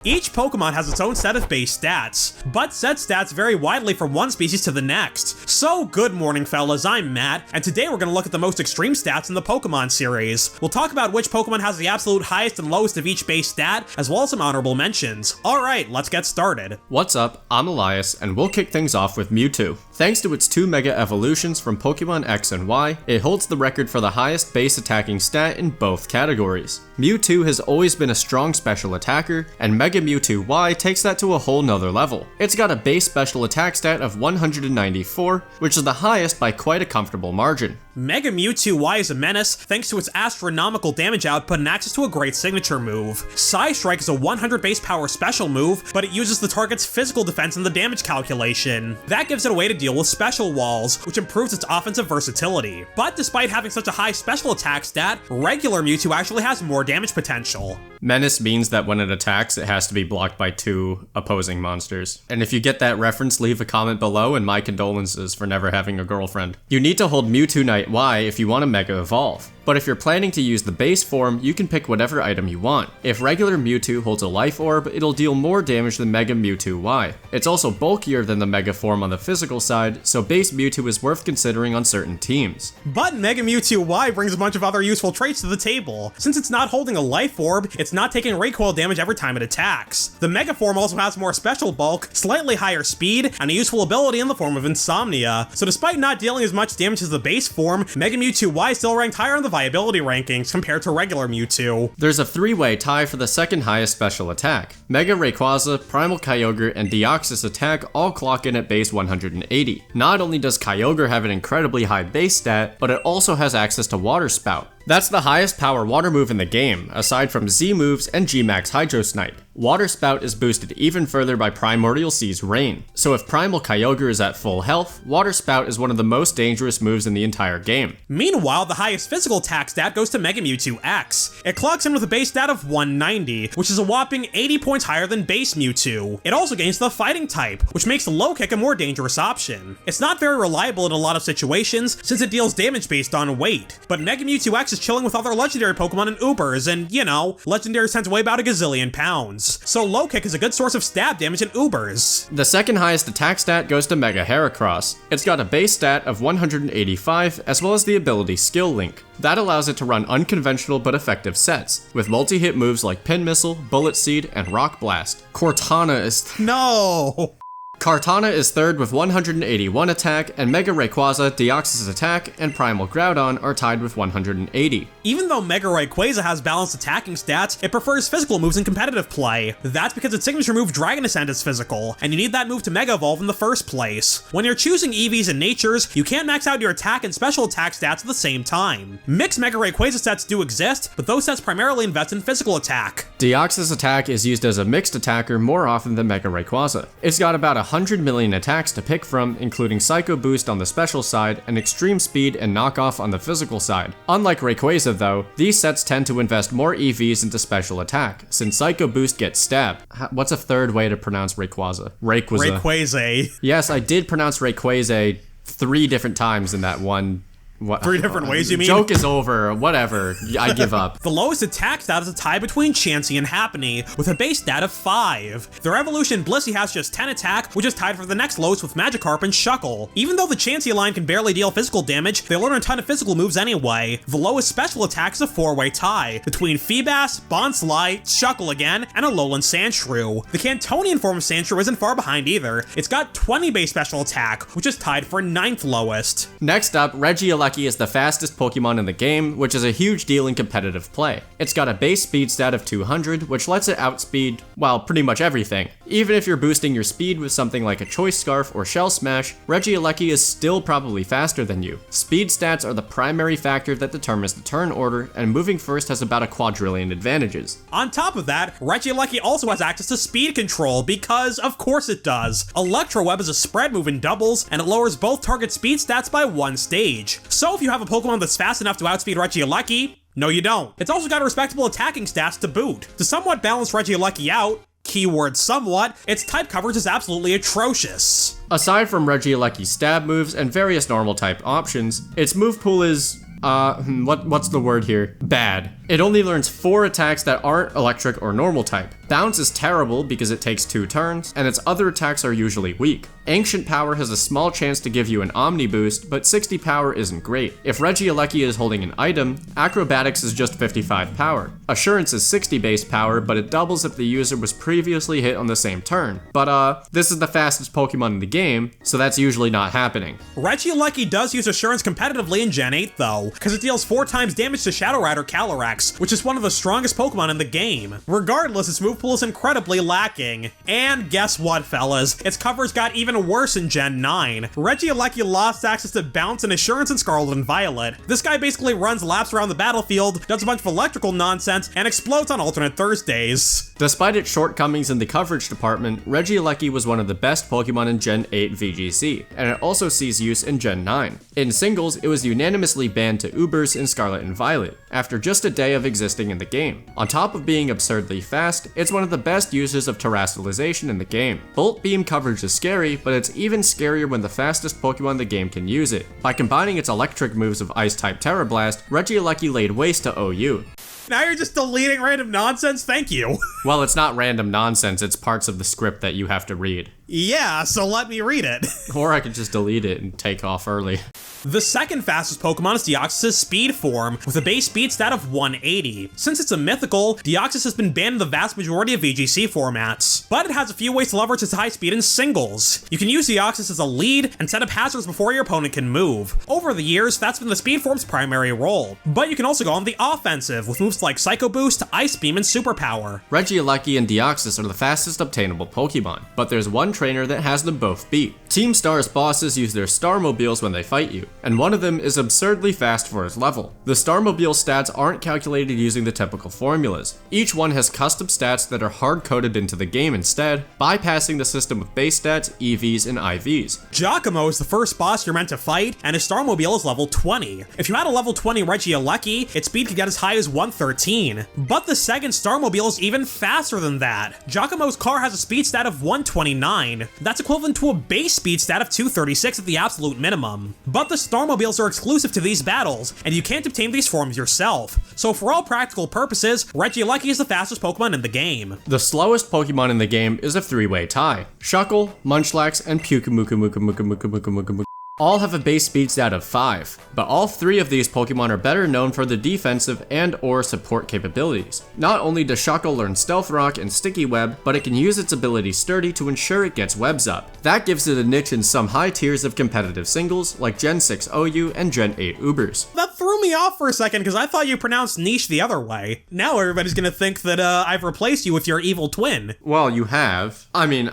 Each Pokemon has its own set of base stats, but said stats vary widely from one species to the next. So good morning fellas, I'm Matt, and today we're gonna look at the most extreme stats in the Pokemon series. We'll talk about which Pokemon has the absolute highest and lowest of each base stat, as well as some honorable mentions. Alright, let's get started. What's up, I'm Elias, and we'll kick things off with Mewtwo. Thanks to its 2 Mega Evolutions from Pokemon X and Y, it holds the record for the highest base attacking stat in both categories. Mewtwo has always been a strong special attacker, and Mega Mewtwo Y takes that to a whole nother level. It's got a base special attack stat of 194, which is the highest by quite a comfortable margin. Mega Mewtwo Y is a menace thanks to its astronomical damage output and access to a great signature move. Psy Strike is a 100 base power special move, but it uses the target's physical defense in the damage calculation. That gives it a way to deal with special walls, which improves its offensive versatility. But despite having such a high special attack stat, regular Mewtwo actually has more damage potential. Menace means that when it attacks, it has to be blocked by 2 opposing monsters. And if you get that reference, leave a comment below, and my condolences for never having a girlfriend. You need to hold Mewtwo Knight Y if you want to Mega Evolve. But if you're planning to use the base form, you can pick whatever item you want. If regular Mewtwo holds a Life Orb, it'll deal more damage than Mega Mewtwo Y. It's also bulkier than the Mega form on the physical side, so base Mewtwo is worth considering on certain teams. But Mega Mewtwo Y brings a bunch of other useful traits to the table. Since it's not holding a Life Orb, it's not taking recoil damage every time it attacks. The Mega form also has more special bulk, slightly higher speed, and a useful ability in the form of Insomnia. So despite not dealing as much damage as the base form, Mega Mewtwo Y is still ranked higher in the viability rankings compared to regular Mewtwo. There's a 3-way tie for the second highest special attack. Mega Rayquaza, Primal Kyogre, and Deoxys attack all clock in at base 180. Not only does Kyogre have an incredibly high base stat, but it also has access to Water Spout. That's the highest power water move in the game, aside from Z moves and G-Max Hydro Snipe. Water Spout is boosted even further by Primordial Sea's Rain, so if Primal Kyogre is at full health, Water Spout is one of the most dangerous moves in the entire game. Meanwhile, the highest physical attack stat goes to Mega Mewtwo X. It clocks in with a base stat of 190, which is a whopping 80 points higher than base Mewtwo. It also gains the Fighting type, which makes the Low Kick a more dangerous option. It's not very reliable in a lot of situations, since it deals damage based on weight, but Mega Mewtwo X is chilling with other legendary Pokemon and Ubers, and you know, legendaries tend to weigh about a gazillion pounds. So Low Kick is a good source of stab damage in Ubers. The second highest attack stat goes to Mega Heracross. It's got a base stat of 185, as well as the ability Skill Link. That allows it to run unconventional but effective sets, with multi-hit moves like Pin Missile, Bullet Seed, and Rock Blast. Cortana is... No! Kartana is third with 181 attack, and Mega Rayquaza, Deoxys attack, and Primal Groudon are tied with 180. Even though Mega Rayquaza has balanced attacking stats, it prefers physical moves in competitive play. That's because its signature move Dragon Ascent is physical, and you need that move to Mega Evolve in the first place. When you're choosing EVs and Natures, you can't max out your attack and special attack stats at the same time. Mixed Mega Rayquaza sets do exist, but those sets primarily invest in physical attack. Deoxys attack is used as a mixed attacker more often than Mega Rayquaza. It's got about 100 million attacks to pick from, including Psycho Boost on the special side and Extreme Speed and Knockoff on the physical side. Unlike Rayquaza though, these sets tend to invest more EVs into special attack, since Psycho Boost gets Stab. What's a third way to pronounce Rayquaza? Rayquaza. Yes, I did pronounce Rayquaza 3 different times in that one. What? 3 different ways, you mean? Joke is over, whatever, I give up. The lowest attack stat is a tie between Chansey and Happiny, with a base stat of 5. Their evolution Blissey has just 10 attack, which is tied for the next lowest with Magikarp and Shuckle. Even though the Chansey line can barely deal physical damage, they learn a ton of physical moves anyway. The lowest special attack is a 4-way tie, between Feebas, Bonsly, Shuckle again, and Alolan Sandshrew. The Cantonian form of Sandshrew isn't far behind either. It's got 20 base special attack, which is tied for 9th lowest. Next up, Regieleki is the fastest Pokemon in the game, which is a huge deal in competitive play. It's got a base speed stat of 200, which lets it outspeed, well, pretty much everything. Even if you're boosting your speed with something like a Choice Scarf or Shell Smash, Regieleki is still probably faster than you. Speed stats are the primary factor that determines the turn order, and moving first has about a quadrillion advantages. On top of that, Regieleki also has access to speed control, because of course it does. Electro Web is a spread move in doubles, and it lowers both target speed stats by 1 stage. So if you have a Pokemon that's fast enough to outspeed Regieleki, no you don't. It's also got respectable attacking stats to boot. To somewhat balance Regieleki out, keyword somewhat, its type coverage is absolutely atrocious. Aside from Regieleki's stab moves and various normal type options, its move pool is, what's the word here? Bad. It only learns 4 attacks that aren't electric or normal type. Bounce is terrible because it takes 2 turns, and its other attacks are usually weak. Ancient Power has a small chance to give you an Omni boost, but 60 power isn't great. If Regieleki is holding an item, Acrobatics is just 55 power. Assurance is 60 base power, but it doubles if the user was previously hit on the same turn. But this is the fastest Pokemon in the game, so that's usually not happening. Regieleki does use Assurance competitively in Gen 8 though, because it deals 4 times damage to Shadow Rider Calyrex, which is one of the strongest Pokemon in the game. Regardless, its move pool is incredibly lacking. And guess what, fellas? Its covers got even worse in Gen 9. Regieleki lost access to Bounce and Assurance in Scarlet and Violet. This guy basically runs laps around the battlefield, does a bunch of electrical nonsense, and explodes on alternate Thursdays. Despite its shortcomings in the coverage department, Regieleki was one of the best Pokemon in Gen 8 VGC, and it also sees use in Gen 9. In singles, it was unanimously banned to Ubers in Scarlet and Violet, after just a day of existing in the game. On top of being absurdly fast, it's one of the best uses of terrestrialization in the game. Bolt Beam coverage is scary, but it's even scarier when the fastest Pokemon in the game can use it. By combining its electric moves of Ice-type Terra Blast, Regieleki laid waste to OU. Now you're just deleting random nonsense? Thank you. Well, it's not random nonsense, it's parts of the script that you have to read. Yeah, so let me read it. Or I could just delete it and take off early. The second fastest Pokemon is Deoxys' Speed form, with a base speed stat of 180. Since it's a mythical, Deoxys has been banned in the vast majority of VGC formats, but it has a few ways to leverage its high speed in singles. You can use Deoxys as a lead and set up hazards before your opponent can move. Over the years, that's been the Speed form's primary role, but you can also go on the offensive with moves like Psycho Boost, Ice Beam, and Superpower. Regieleki and Deoxys are the fastest obtainable Pokemon, but there's one trainer that has them both beat. Team Star's bosses use their Starmobiles when they fight you, and one of them is absurdly fast for its level. The Starmobile stats aren't calculated using the typical formulas. Each one has custom stats that are hard-coded into the game instead, bypassing the system of base stats, EVs, and IVs. Giacomo is the first boss you're meant to fight, and his Starmobile is level 20. If you had a level 20 Regieleki, its speed could get as high as 113. But the second Starmobile is even faster than that. Giacomo's car has a speed stat of 129. That's equivalent to a base speed stat of 236 at the absolute minimum. But the Starmobiles are exclusive to these battles, and you can't obtain these forms yourself. So for all practical purposes, Regieleki is the fastest Pokemon in the game. The slowest Pokemon in the game is a 3-way tie. Shuckle, Munchlax, and Pyukumuku all have a base speed stat of 5, but all 3 of these Pokemon are better known for their defensive and or support capabilities. Not only does Shuckle learn Stealth Rock and Sticky Web, but it can use its ability Sturdy to ensure it gets webs up. That gives it a niche in some high tiers of competitive singles, like Gen 6 OU and Gen 8 Ubers. That threw me off for a second because I thought you pronounced niche the other way. Now everybody's gonna think that I've replaced you with your evil twin. Well, you have. I mean,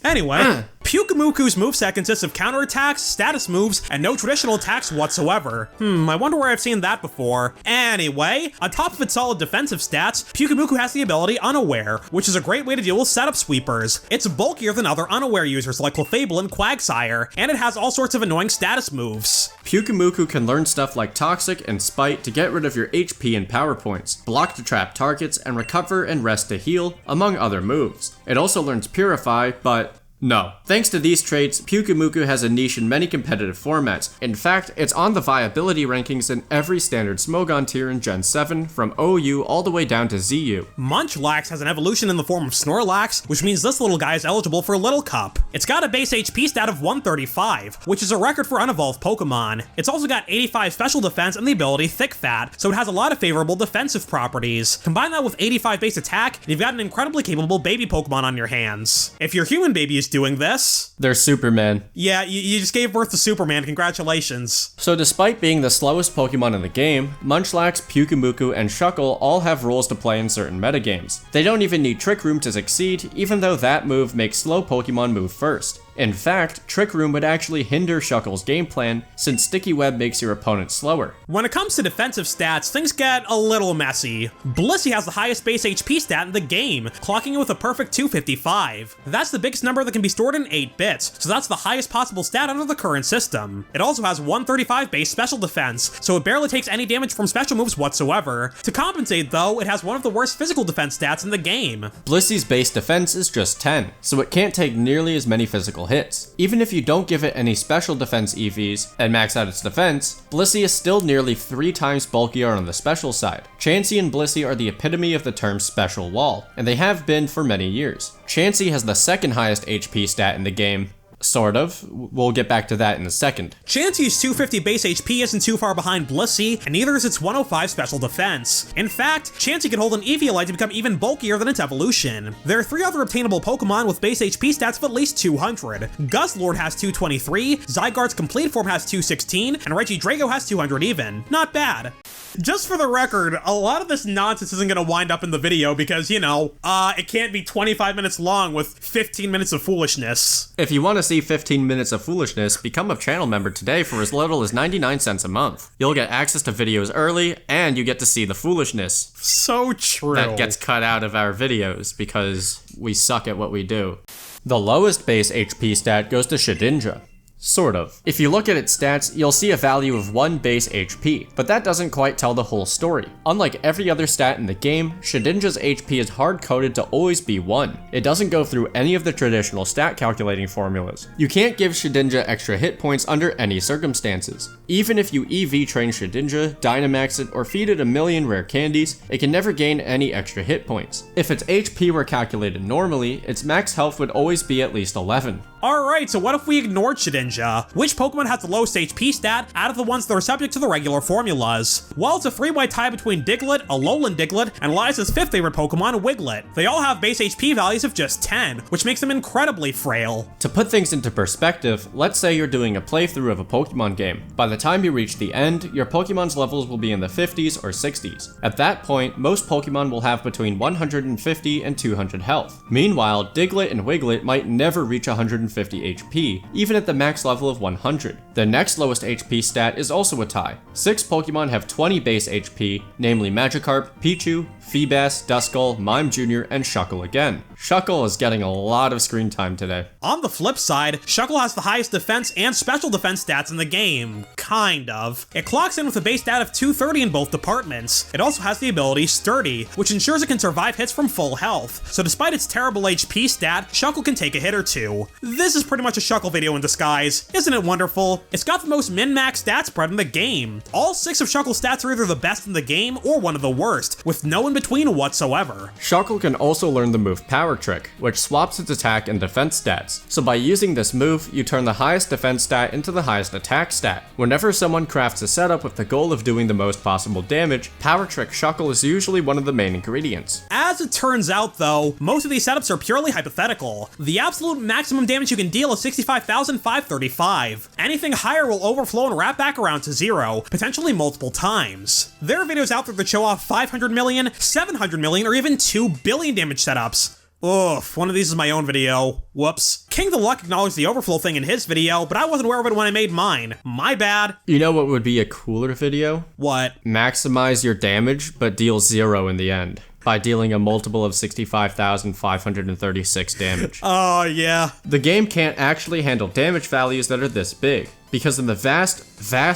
Anyway, Pyukumuku's moveset consists of counterattacks, status moves, and no traditional attacks whatsoever. I wonder where I've seen that before. Anyway, on top of its solid defensive stats, Pyukumuku has the ability Unaware, which is a great way to deal with setup sweepers. It's bulkier than other Unaware users like Clefable and Quagsire, and it has all sorts of annoying status moves. Pyukumuku can learn stuff like Toxic and Spite to get rid of your HP and power points, block to trap targets, and recover and rest to heal, among other moves. It also learns Purify, but no. Thanks to these traits, Pyukumuku has a niche in many competitive formats. In fact, it's on the viability rankings in every standard Smogon tier in Gen 7, from OU all the way down to ZU. Munchlax has an evolution in the form of Snorlax, which means this little guy is eligible for Little Cup. It's got a base HP stat of 135, which is a record for unevolved Pokemon. It's also got 85 special defense and the ability Thick Fat, so it has a lot of favorable defensive properties. Combine that with 85 base attack, and you've got an incredibly capable baby Pokemon on your hands. If your human baby is doing this, They're Superman. Yeah, you just gave birth to Superman, congratulations. So despite being the slowest Pokemon in the game, Munchlax, Pyukumuku, and Shuckle all have roles to play in certain metagames. They don't even need Trick Room to succeed, even though that move makes slow Pokemon move first. In fact, Trick Room would actually hinder Shuckle's game plan, since Sticky Web makes your opponent slower. When it comes to defensive stats, things get a little messy. Blissey has the highest base HP stat in the game, clocking it with a perfect 255. That's the biggest number that can be stored in 8 bits, so that's the highest possible stat under the current system. It also has 135 base special defense, so it barely takes any damage from special moves whatsoever. To compensate though, it has one of the worst physical defense stats in the game. Blissey's base defense is just 10, so it can't take nearly as many physical critical hits. Even if you don't give it any special defense EVs and max out its defense, Blissey is still nearly 3 times bulkier on the special side. Chansey and Blissey are the epitome of the term special wall, and they have been for many years. Chansey has the second highest HP stat in the game. Sort of. We'll get back to that in a second. Chansey's 250 base HP isn't too far behind Blissey, and neither is its 105 special defense. In fact, Chansey can hold an Eviolite to become even bulkier than its evolution. There are 3 other obtainable Pokemon with base HP stats of at least 200. Guzzlord has 223, Zygarde's complete form has 216, and Regidrago has 200 even. Not bad. Just for the record, a lot of this nonsense isn't gonna wind up in the video because, you know, it can't be 25 minutes long with 15 minutes of foolishness. If you want to see 15 minutes of foolishness, become a channel member today for as little as 99 cents a month. You'll get access to videos early, and you get to see the foolishness. So true. That gets cut out of our videos because we suck at what we do. The lowest base HP stat goes to Shedinja. Sort of. If you look at its stats, you'll see a value of 1 base HP, but that doesn't quite tell the whole story. Unlike every other stat in the game, Shedinja's HP is hard-coded to always be 1. It doesn't go through any of the traditional stat calculating formulas. You can't give Shedinja extra hit points under any circumstances. Even if you EV train Shedinja, Dynamax it, or feed it a million rare candies, it can never gain any extra hit points. If its HP were calculated normally, its max health would always be at least 11. Alright, so what if we ignored Shedinja? Which Pokemon has the lowest HP stat out of the ones that are subject to the regular formulas? Well, it's a 3-way tie between Diglett, Alolan Diglett, and Eliza's 5th favorite Pokemon, Wiglet. They all have base HP values of just 10, which makes them incredibly frail. To put things into perspective, let's say you're doing a playthrough of a Pokemon game. By the time you reach the end, your Pokemon's levels will be in the 50s or 60s. At that point, most Pokemon will have between 150 and 200 health. Meanwhile, Diglett and Wiglet might never reach 150 HP, even at the max level of 100. The next lowest HP stat is also a tie. 6 Pokemon have 20 base HP, namely Magikarp, Pichu, Feebas, Duskull, Mime Jr., and Shuckle again. Shuckle is getting a lot of screen time today. On the flip side, Shuckle has the highest defense and special defense stats in the game. Kind of. It clocks in with a base stat of 230 in both departments. It also has the ability Sturdy, which ensures it can survive hits from full health. So despite its terrible HP stat, Shuckle can take a hit or 2. This is pretty much a Shuckle video in disguise. Isn't it wonderful? It's got the most min-max stat spread in the game. All 6 of Shuckle's stats are either the best in the game or one of the worst, with no in between whatsoever. Shuckle can also learn the move Power Trick, which swaps its attack and defense stats. So by using this move, you turn the highest defense stat into the highest attack stat. Whenever someone crafts a setup with the goal of doing the most possible damage, Power Trick Shuckle is usually one of the main ingredients. As it turns out though, most of these setups are purely hypothetical. The absolute maximum damage you can deal is 65,535. Anything higher will overflow and wrap back around to 0, potentially multiple times. There are videos out there that show off 500 million, 700 million, or even 2 billion damage setups. Oof, one of these is my own video. Whoops. King the Luck acknowledged the overflow thing in his video, but I wasn't aware of it when I made mine. My bad. You know what would be a cooler video? What? Maximize your damage, but deal 0 in the end, by dealing a multiple of 65,536 damage. Oh, yeah. The game can't actually handle damage values that are this big, because in the vast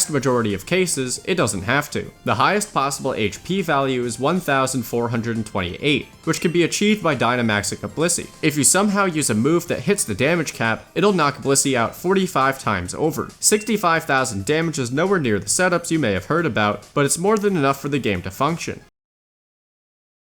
majority of cases, it doesn't have to. The highest possible HP value is 1,428, which can be achieved by Dynamaxing a Blissey. If you somehow use a move that hits the damage cap, it'll knock Blissey out 45 times over. 65,000 damage is nowhere near the setups you may have heard about, but it's more than enough for the game to function.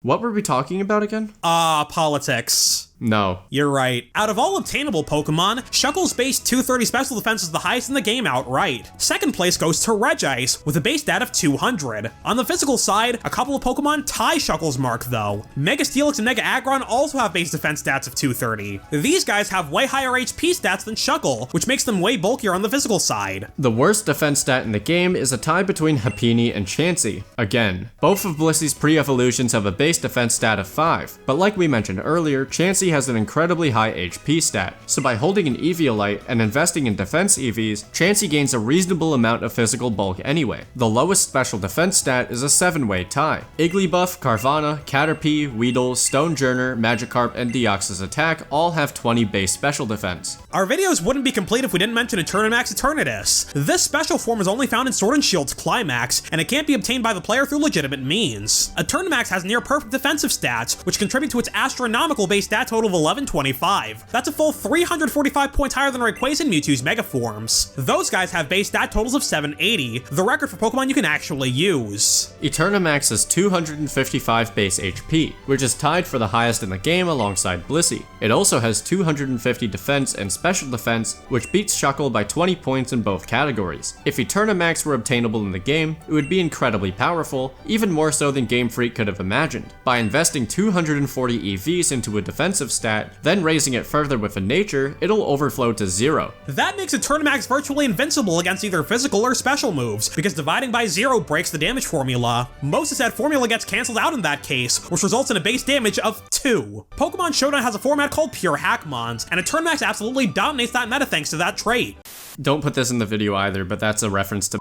What were we talking about again? Politics. No. You're right. Out of all obtainable Pokemon, Shuckle's base 230 special defense is the highest in the game outright. Second place goes to Regice, with a base stat of 200. On the physical side, a couple of Pokemon tie Shuckle's mark though. Mega Steelix and Mega Aggron also have base defense stats of 230. These guys have way higher HP stats than Shuckle, which makes them way bulkier on the physical side. The worst defense stat in the game is a tie between Happiny and Chansey. Again, both of Blissey's pre-evolutions have a base defense stat of 5, but like we mentioned earlier, Chansey has an incredibly high HP stat, so by holding an Eviolite and investing in defense EVs, Chansey gains a reasonable amount of physical bulk anyway. The lowest special defense stat is a 7-way tie. Igglybuff, Carvanha, Caterpie, Weedle, Stonejourner, Magikarp, and Deoxys Attack all have 20 base special defense. Our videos wouldn't be complete if we didn't mention Eternamax Eternatus. This special form is only found in Sword and Shield's Climax, and it can't be obtained by the player through legitimate means. Eternamax has near perfect defensive stats, which contribute to its astronomical base stat total of 1125. That's a full 345 points higher than Rayquaza and Mewtwo's Mega Forms. Those guys have base stat totals of 780, the record for Pokemon you can actually use. Eternamax has 255 base HP, which is tied for the highest in the game alongside Blissey. It also has 250 defense and special defense, which beats Shuckle by 20 points in both categories. If Eternamax were obtainable in the game, it would be incredibly powerful, even more so than Game Freak could have imagined. By investing 240 EVs into a defensive stat, then raising it further with a nature, it'll overflow to 0. That makes Eternamax virtually invincible against either physical or special moves, because dividing by 0 breaks the damage formula. Most of that formula gets cancelled out in that case, which results in a base damage of 2. Pokemon Showdown has a format called Pure Hackmons, and Eternamax absolutely dominates that meta thanks to that trait. Don't put this in the video either, but that's a reference to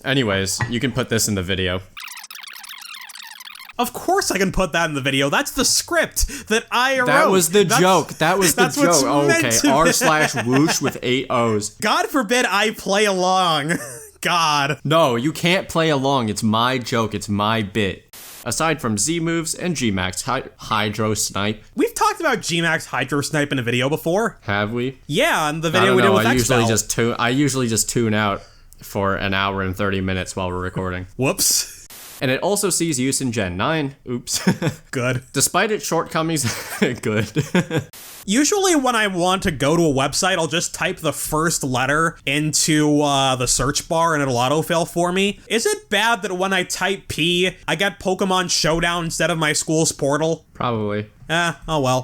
Anyways, you can put this in the video. Of course I can put that in the video. That's the script that I wrote. That was the joke. That was the joke. Oh, okay. R/whoosh with 8 O's. God forbid I play along. God. No, you can't play along. It's my joke. It's my bit. Aside from Z moves and G-Max Hydro Snipe. We've talked about G-Max Hydro Snipe in a video before. Have we? Yeah, in the video we did with Expel. I usually just tune out for an hour and 30 minutes while we're recording. Whoops. And it also sees use in Gen 9. Oops. Good. Despite its shortcomings, good. Usually when I want to go to a website, I'll just type the first letter into the search bar and it'll autofill for me. Is it bad that when I type P, I get Pokemon Showdown instead of my school's portal? Probably. Oh well.